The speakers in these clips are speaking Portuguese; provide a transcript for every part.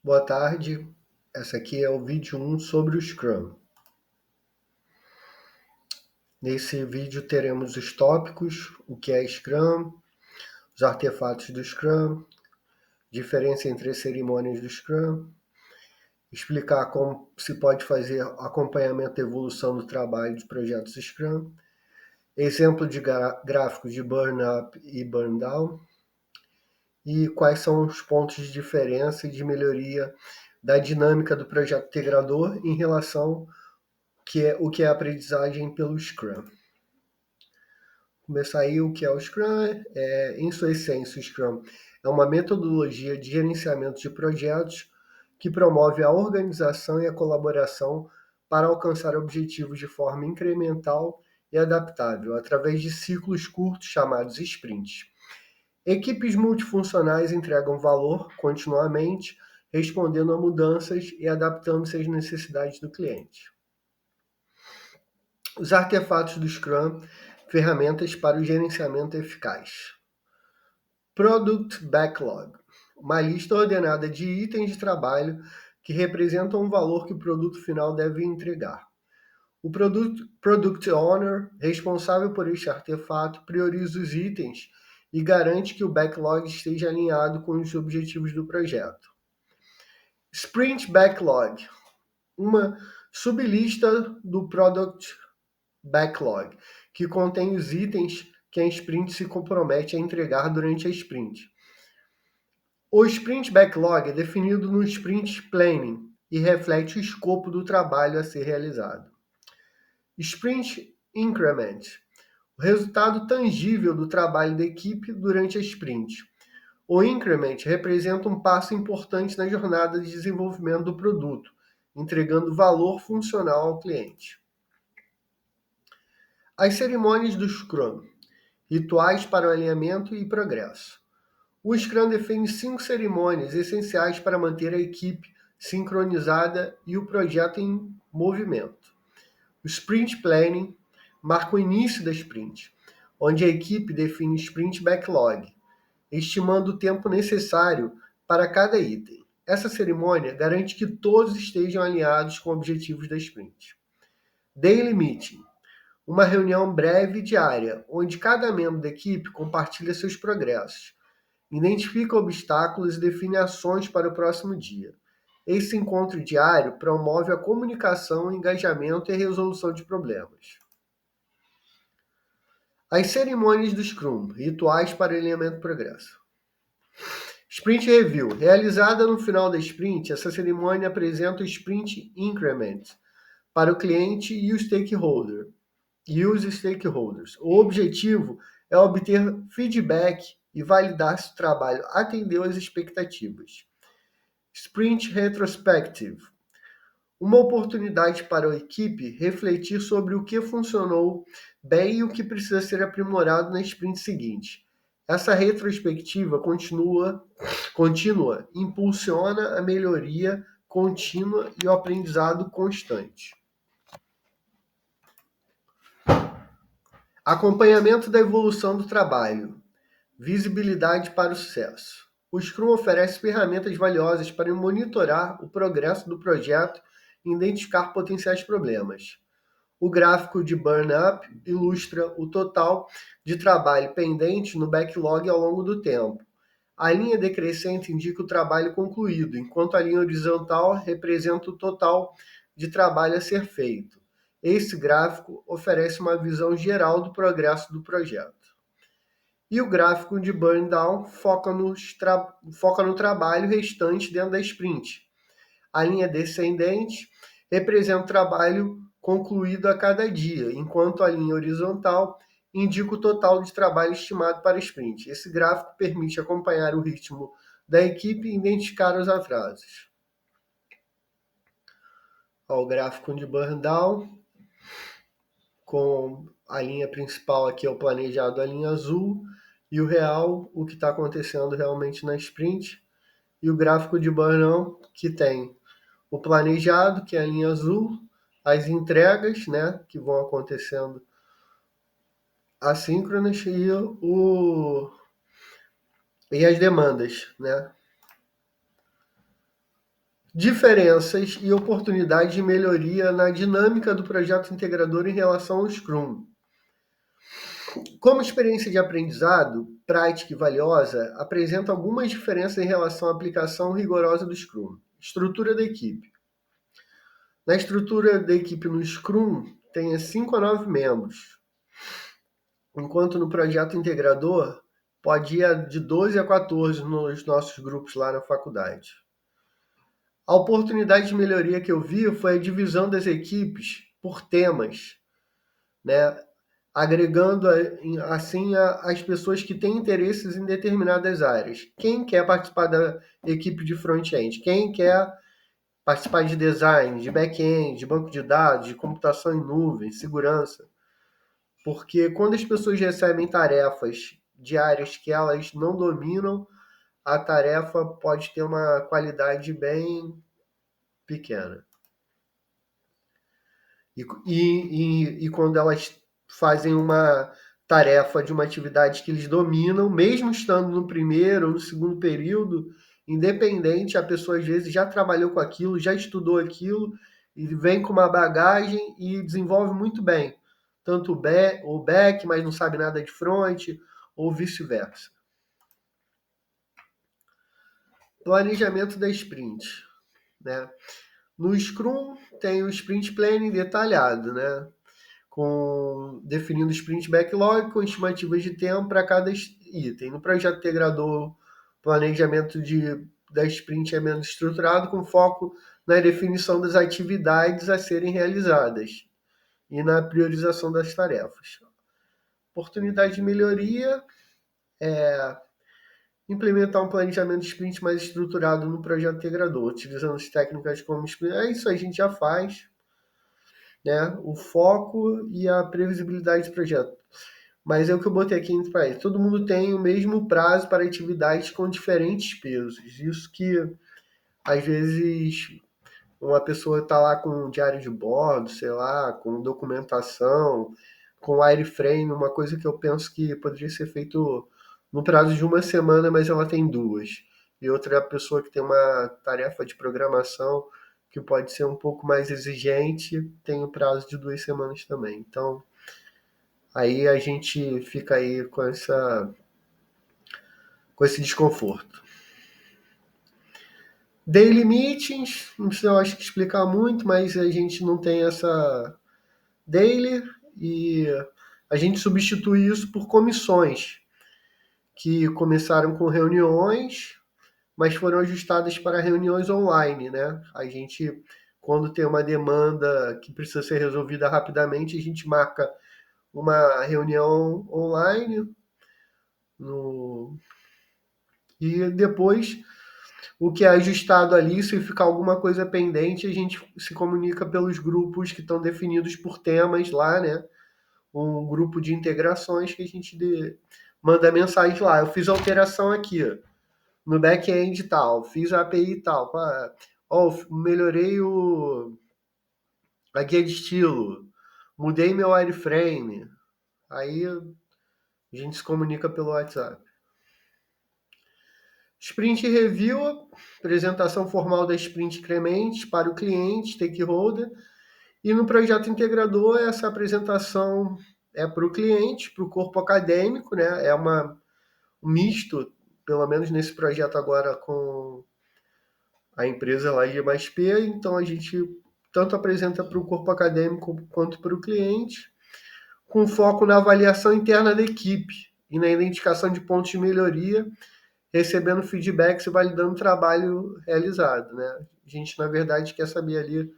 Boa tarde, essa aqui é o vídeo 1 sobre o Scrum. Nesse vídeo teremos os tópicos, o que é Scrum, os artefatos do Scrum, diferença entre as cerimônias do Scrum, explicar como se pode fazer acompanhamento da evolução do trabalho de projetos Scrum, exemplo de gráficos de Burn Up e Burn Down, e quais são os pontos de diferença e de melhoria da dinâmica do projeto integrador em relação o que é a aprendizagem pelo Scrum. Começar aí o que é o Scrum. Em sua essência, o Scrum é uma metodologia de gerenciamento de projetos que promove a organização e a colaboração para alcançar objetivos de forma incremental e adaptável, através de ciclos curtos chamados sprints. Equipes multifuncionais entregam valor continuamente, respondendo a mudanças e adaptando-se às necessidades do cliente. Os artefatos do Scrum, ferramentas para o gerenciamento eficaz. Product Backlog, uma lista ordenada de itens de trabalho que representam o valor que o produto final deve entregar. O Product Owner, responsável por este artefato, prioriza os itens e garante que o backlog esteja alinhado com os objetivos do projeto. Sprint Backlog, uma sublista do Product Backlog, que contém os itens que a sprint se compromete a entregar durante a sprint. O Sprint Backlog é definido no Sprint Planning e reflete o escopo do trabalho a ser realizado. Sprint Increment, o resultado tangível do trabalho da equipe durante a sprint. O increment representa um passo importante na jornada de desenvolvimento do produto, entregando valor funcional ao cliente. As cerimônias do Scrum, rituais para o alinhamento e progresso. O Scrum define 5 cerimônias essenciais para manter a equipe sincronizada e o projeto em movimento. O Sprint Planning marca o início da sprint, onde a equipe define o Sprint Backlog, estimando o tempo necessário para cada item. Essa cerimônia garante que todos estejam alinhados com os objetivos da sprint. Daily Meeting, uma reunião breve e diária, onde cada membro da equipe compartilha seus progressos, identifica obstáculos e define ações para o próximo dia. Esse encontro diário promove a comunicação, engajamento e a resolução de problemas. As cerimônias do Scrum, rituais para alinhamento e progresso. Sprint Review. Realizada no final da sprint, essa cerimônia apresenta o Sprint Increment para o cliente e os stakeholders. O objetivo é obter feedback e validar se o trabalho atendeu às expectativas. Sprint Retrospective. Uma oportunidade para a equipe refletir sobre o que funcionou bem e o que precisa ser aprimorado na sprint seguinte. Essa retrospectiva contínua impulsiona a melhoria contínua e o aprendizado constante. Acompanhamento da evolução do trabalho. Visibilidade para o sucesso. O Scrum oferece ferramentas valiosas para monitorar o progresso do projeto e identificar potenciais problemas. O gráfico de Burn Up ilustra o total de trabalho pendente no backlog ao longo do tempo. A linha decrescente indica o trabalho concluído, enquanto a linha horizontal representa o total de trabalho a ser feito. Esse gráfico oferece uma visão geral do progresso do projeto. E o gráfico de Burn Down foca no trabalho restante dentro da sprint. A linha descendente representa o trabalho concluído a cada dia, enquanto a linha horizontal indica o total de trabalho estimado para a sprint. Esse gráfico permite acompanhar o ritmo da equipe e identificar os atrasos. O gráfico de Burn Down, com a linha principal aqui é o planejado, a linha azul, e o real, o que está acontecendo realmente na sprint, e o gráfico de burn-on, que tem o planejado, que é a linha azul, as entregas, né, que vão acontecendo assíncronas, e as demandas, né. Diferenças e oportunidades de melhoria na dinâmica do projeto integrador em relação ao Scrum. Como experiência de aprendizado, prática e valiosa, apresenta algumas diferenças em relação à aplicação rigorosa do Scrum. Estrutura da equipe. Na estrutura da equipe no Scrum, tem 5 a 9 membros, enquanto no projeto integrador pode ir de 12 a 14 nos nossos grupos lá na faculdade. A oportunidade de melhoria que eu vi foi a divisão das equipes por temas, né? Agregando assim as pessoas que têm interesses em determinadas áreas. Quem quer participar da equipe de front-end? Quem quer participar de design, de back-end, de banco de dados, de computação em nuvem, segurança? Porque quando as pessoas recebem tarefas de áreas que elas não dominam, a tarefa pode ter uma qualidade bem pequena. E quando elas fazem uma tarefa de uma atividade que eles dominam, mesmo estando no primeiro ou no segundo período, independente, a pessoa às vezes já trabalhou com aquilo, já estudou aquilo, e vem com uma bagagem e desenvolve muito bem. Tanto o back, mas não sabe nada de front, ou vice-versa. Planejamento da sprint, né? No Scrum tem o sprint planning detalhado, né? Definindo o sprint backlog com estimativas de tempo para cada item. No projeto integrador, o planejamento da sprint é menos estruturado, com foco na definição das atividades a serem realizadas e na priorização das tarefas. Oportunidade de melhoria é implementar um planejamento de sprint mais estruturado no projeto integrador, utilizando as técnicas como sprint. Isso a gente já faz, né? O foco e a previsibilidade do projeto. Mas é o que eu botei aqui entre parênteses. Todo mundo tem o mesmo prazo para atividades com diferentes pesos. Isso que, às vezes, uma pessoa está lá com um diário de bordo, sei lá, com documentação, com wireframe, uma coisa que eu penso que poderia ser feito no prazo de uma semana, mas ela tem duas. E outra pessoa que tem uma tarefa de programação que pode ser um pouco mais exigente, tem o prazo de 2 semanas também. Então, aí a gente fica aí com esse desconforto. Daily meetings, não sei, eu acho que explicar muito, mas a gente não tem essa daily e a gente substitui isso por comissões, que começaram com reuniões, mas foram ajustadas para reuniões online, né? A gente, quando tem uma demanda que precisa ser resolvida rapidamente, a gente marca uma reunião online e depois o que é ajustado ali, se ficar alguma coisa pendente, a gente se comunica pelos grupos que estão definidos por temas lá, né? Um grupo de integrações que a gente manda mensagem lá. Eu fiz alteração aqui no back-end tal, fiz a API tal, melhorei a guia de estilo, mudei meu wireframe. Aí a gente se comunica pelo WhatsApp. Sprint Review, apresentação formal da Sprint increments para o cliente, stakeholder. E no projeto integrador, essa apresentação é para o cliente, para o corpo acadêmico, né? É um misto, pelo menos nesse projeto agora com a empresa lá de MSP, então a gente tanto apresenta para o corpo acadêmico quanto para o cliente, com foco na avaliação interna da equipe e na identificação de pontos de melhoria, recebendo feedbacks e validando o trabalho realizado, né? A gente, na verdade, quer saber ali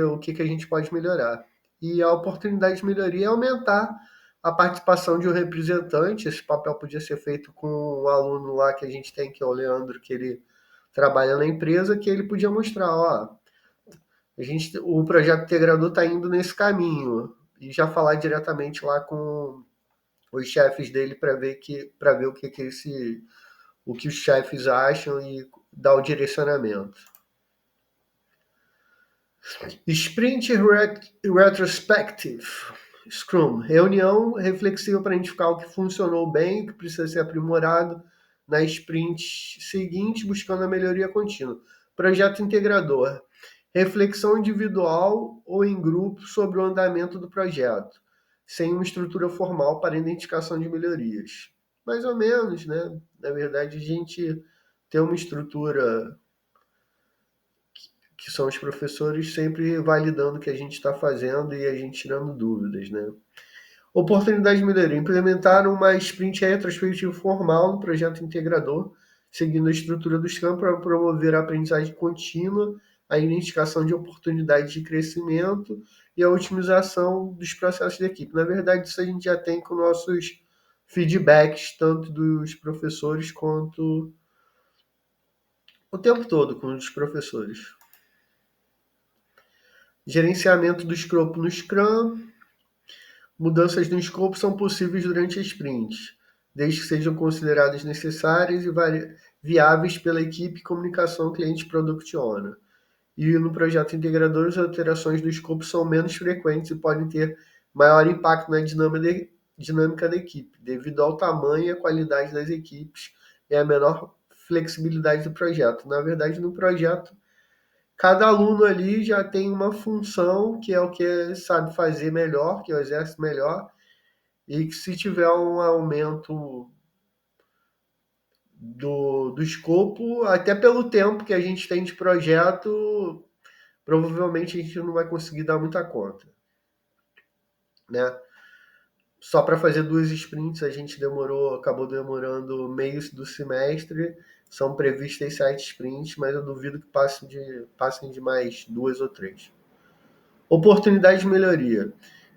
o que a gente pode melhorar. E a oportunidade de melhoria é aumentar a participação de um representante. Esse papel podia ser feito com o aluno lá que a gente tem, que é o Leandro, que ele trabalha na empresa, que ele podia mostrar, o projeto integrador está indo nesse caminho, e já falar diretamente lá com os chefes dele para ver o que os chefes acham e dar o direcionamento. Sprint Retrospective, Scrum, reunião reflexiva para identificar o que funcionou bem, o que precisa ser aprimorado na sprint seguinte, buscando a melhoria contínua. Projeto integrador. Reflexão individual ou em grupo sobre o andamento do projeto, sem uma estrutura formal para identificação de melhorias. Mais ou menos, né? Na verdade, a gente tem uma estrutura que são os professores sempre validando o que a gente está fazendo e a gente tirando dúvidas, né? Oportunidade de melhoria. Implementar uma sprint retrospectiva formal no projeto integrador, seguindo a estrutura do Scrum para promover a aprendizagem contínua, a identificação de oportunidades de crescimento e a otimização dos processos da equipe. Na verdade, isso a gente já tem com nossos feedbacks, tanto dos professores quanto o tempo todo com os professores. Gerenciamento do escopo no Scrum. Mudanças no escopo são possíveis durante a sprint, desde que sejam consideradas necessárias e viáveis pela equipe comunicação cliente-product owner. E no projeto integrador, as alterações do escopo são menos frequentes e podem ter maior impacto na dinâmica da equipe, devido ao tamanho e à qualidade das equipes e à menor flexibilidade do projeto. Na verdade, no projeto, cada aluno ali já tem uma função que é o que sabe fazer melhor, que exerce melhor, e que se tiver um aumento do escopo, até pelo tempo que a gente tem de projeto, provavelmente a gente não vai conseguir dar muita conta, né? Só para fazer 2 sprints a gente acabou demorando meio do semestre. São previstas 7 sprints, mas eu duvido que passem de mais 2 ou 3. Oportunidade de melhoria.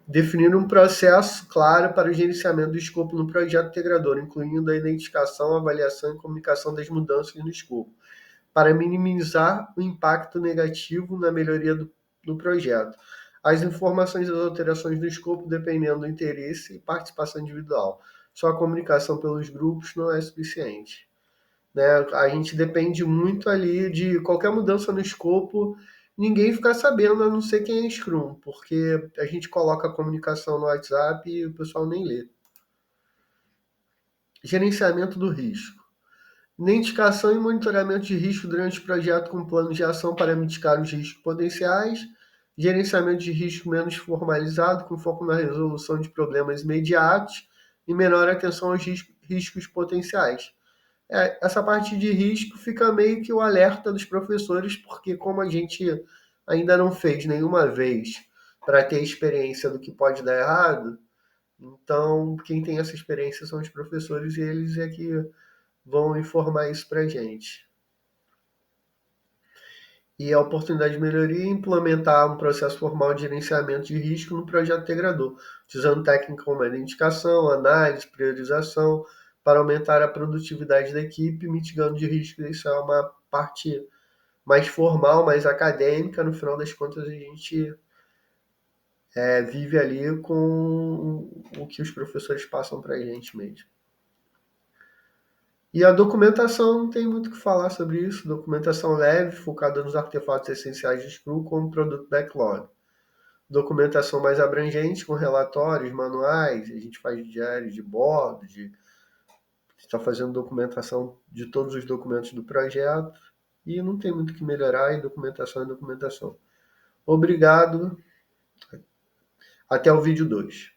Definir um processo claro para o gerenciamento do escopo no projeto integrador, incluindo a identificação, avaliação e comunicação das mudanças no escopo, para minimizar o impacto negativo na melhoria do projeto. As informações das alterações do escopo dependendo do interesse e participação individual. Só a comunicação pelos grupos não é suficiente, né? A gente depende muito ali de qualquer mudança no escopo, ninguém ficar sabendo, a não ser quem é Scrum, porque a gente coloca a comunicação no WhatsApp e o pessoal nem lê. Gerenciamento do risco. Identificação e monitoramento de risco durante o projeto com planos de ação para mitigar os riscos potenciais. Gerenciamento de risco menos formalizado, com foco na resolução de problemas imediatos e menor atenção aos riscos potenciais. Essa parte de risco fica meio que o alerta dos professores, porque como a gente ainda não fez nenhuma vez para ter experiência do que pode dar errado, então quem tem essa experiência são os professores e eles é que vão informar isso para a gente. E a oportunidade de melhoria é implementar um processo formal de gerenciamento de risco no projeto integrador, utilizando técnicas como a identificação, análise, priorização, para aumentar a produtividade da equipe, mitigando de risco. Isso é uma parte mais formal, mais acadêmica. No final das contas, a gente vive ali com o que os professores passam para a gente mesmo. E a documentação não tem muito o que falar sobre isso. Documentação leve, focada nos artefatos essenciais de Scrum, como Product Backlog. Documentação mais abrangente, com relatórios, manuais, a gente faz diários de bordo, está fazendo documentação de todos os documentos do projeto, e não tem muito o que melhorar, e documentação é documentação. Obrigado, até o vídeo 2.